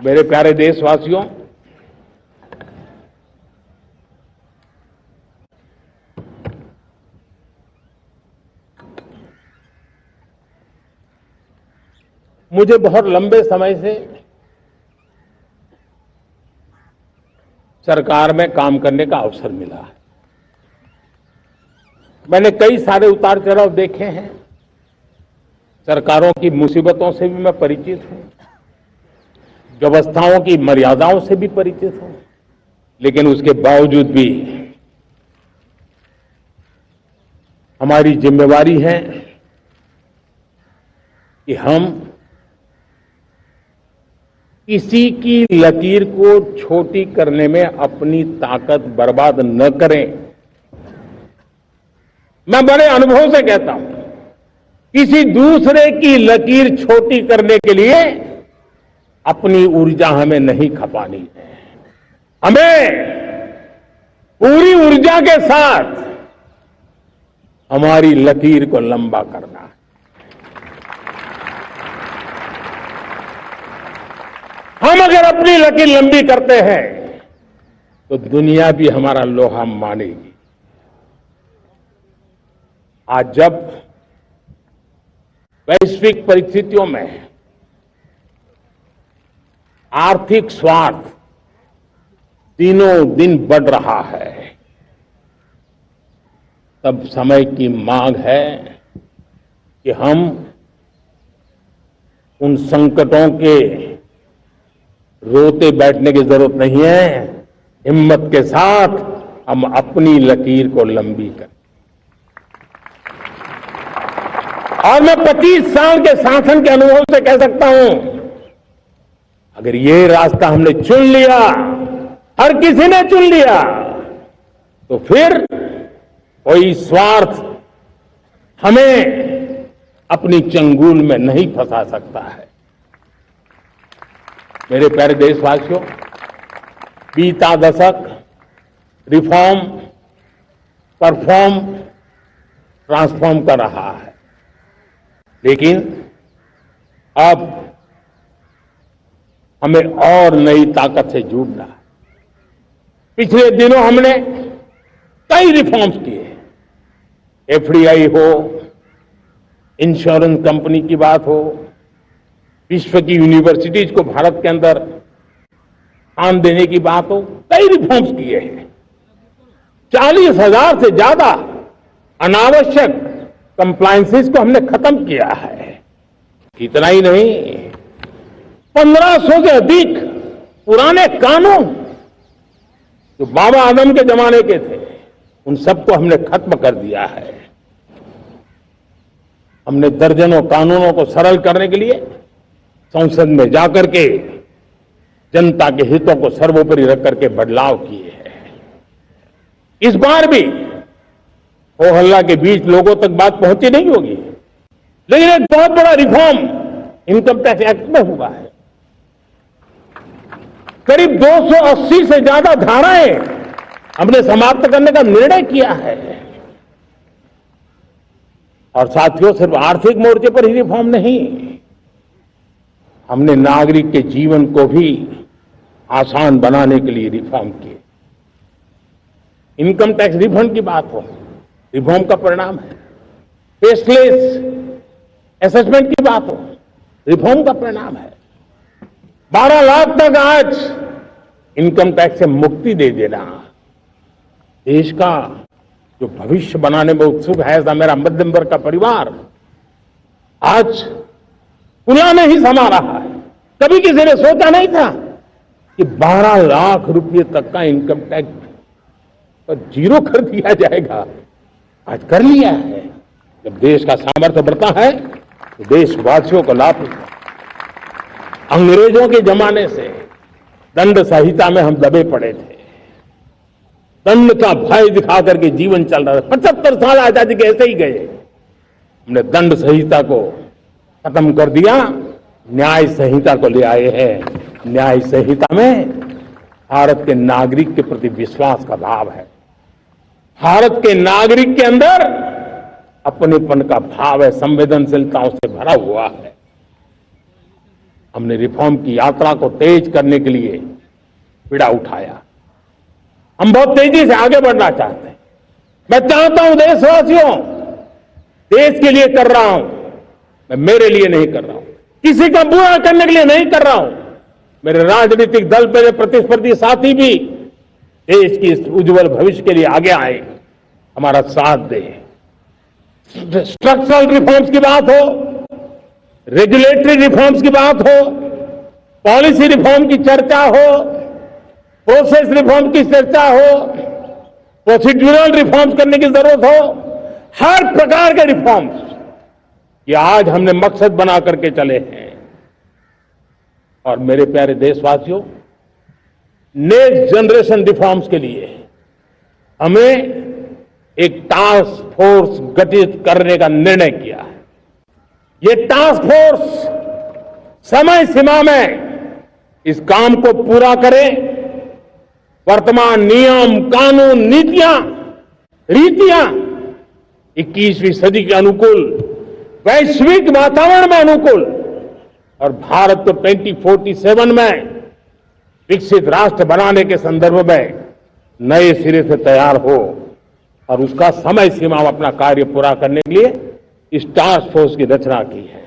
मेरे प्यारे देशवासियों, मुझे बहुत लंबे समय से सरकार में काम करने का अवसर मिला है। मैंने कई सारे उतार चढ़ाव देखे हैं। सरकारों की मुसीबतों से भी मैं परिचित हूं, व्यवस्थाओं की मर्यादाओं से भी परिचित हूं, लेकिन उसके बावजूद भी हमारी जिम्मेवारी है कि हम किसी की लकीर को छोटी करने में अपनी ताकत बर्बाद न करें। मैं बड़े अनुभव से कहता हूं, किसी दूसरे की लकीर छोटी करने के लिए अपनी ऊर्जा हमें नहीं खपानी है। हमें पूरी ऊर्जा के साथ हमारी लकीर को लंबा करना है। हम अगर अपनी लकीर लंबी करते हैं तो दुनिया भी हमारा लोहा मानेगी। आज जब वैश्विक परिस्थितियों में आर्थिक स्वार्थ दिनों दिन बढ़ रहा है, तब समय की मांग है कि हम उन संकटों के रोते बैठने की जरूरत नहीं है। हिम्मत के साथ हम अपनी लकीर को लंबी करें। और मैं 25 साल के शासन के अनुभव से कह सकता हूं, अगर ये रास्ता हमने चुन लिया, हर किसी ने चुन लिया, तो फिर कोई स्वार्थ हमें अपनी चंगुल में नहीं फंसा सकता है। मेरे प्यारे देशवासियों, बीता दशक रिफॉर्म, परफॉर्म, ट्रांसफॉर्म कर रहा है, लेकिन अब हमें और नई ताकत से जुड़ना है। पिछले दिनों हमने कई रिफॉर्म्स किए। एफडीआई हो, इंश्योरेंस कंपनी की बात हो, विश्व की यूनिवर्सिटीज को भारत के अंदर स्थान देने की बात हो, कई रिफॉर्म्स किए हैं। 40,000 से ज्यादा अनावश्यक कंप्लायंसेस को हमने खत्म किया है। इतना ही नहीं, 1500 से अधिक पुराने कानून जो बाबा आदम के जमाने के थे, उन सबको हमने खत्म कर दिया है। हमने दर्जनों कानूनों को सरल करने के लिए संसद में जाकर के जनता के हितों को सर्वोपरि रख करके बदलाव किए हैं। इस बार भी हो हल्ला के बीच लोगों तक बात पहुंची नहीं होगी, लेकिन एक बहुत बड़ा रिफॉर्म इनकम टैक्स एक्ट में हुआ है। करीब 280 से ज्यादा धाराएं हमने समाप्त करने का निर्णय किया है। और साथियों, सिर्फ आर्थिक मोर्चे पर ही रिफॉर्म नहीं, हमने नागरिक के जीवन को भी आसान बनाने के लिए रिफॉर्म किए। इनकम टैक्स रिफंड की बात हो, रिफॉर्म का परिणाम है। फेसलेस असेसमेंट की बात हो, रिफॉर्म का परिणाम है। 12 लाख तक आज इनकम टैक्स से मुक्ति दे देना, देश का जो भविष्य बनाने में उत्सुक है ऐसा मेरा मध्यम वर्ग का परिवार आज पुला नहीं समा रहा है। कभी किसी ने सोचा नहीं था कि 12 लाख रुपए तक का इनकम टैक्स पर जीरो कर दिया जाएगा। आज कर लिया है। जब देश का सामर्थ्य बढ़ता है तो देशवासियों को लाभ मिलता है। अंग्रेजों के जमाने से दंड संहिता में हम दबे पड़े थे। दंड का भय दिखा करके जीवन चल रहा था। 75 साल आजादी के ऐसे ही गए। हमने दंड संहिता को खत्म कर दिया, न्याय संहिता को ले आए हैं। न्याय संहिता में भारत के नागरिक के प्रति विश्वास का भाव है। भारत के नागरिक के अंदर अपनेपन का भाव है, संवेदनशीलताओं से भरा हुआ है। हमने रिफॉर्म की यात्रा को तेज करने के लिए बीड़ा उठाया। हम बहुत तेजी से आगे बढ़ना चाहते हैं। मैं चाहता हूं देशवासियों, देश के लिए कर रहा हूं, मैं मेरे लिए नहीं कर रहा हूं, किसी का बुरा करने के लिए नहीं कर रहा हूं। मेरे राजनीतिक दल मेरे प्रतिस्पर्धी साथी भी देश की इस उज्जवल भविष्य के लिए आगे आए, हमारा साथ दे। स्ट्रक्चरल रिफॉर्म्स की बात हो, रेगुलेटरी रिफॉर्म्स की बात हो, पॉलिसी रिफॉर्म की चर्चा हो, प्रोसेस रिफॉर्म की चर्चा हो, प्रोसीड्यूरल रिफॉर्म्स करने की जरूरत हो, हर प्रकार के रिफॉर्म्स ये आज हमने मकसद बना करके चले हैं। और मेरे प्यारे देशवासियों, नेक्स्ट जनरेशन रिफॉर्म्स के लिए हमें एक टास्क फोर्स गठित करने का निर्णय किया है। ये टास्क फोर्स समय सीमा में इस काम को पूरा करे, वर्तमान नियम, कानून, नीतियां, रीतियां 21वीं सदी के अनुकूल, वैश्विक वातावरण में अनुकूल और भारत को 2047 में विकसित राष्ट्र बनाने के संदर्भ में नए सिरे से तैयार हो और उसका समय सीमा में अपना कार्य पूरा करने के लिए इस टास्क फोर्स की रचना की है।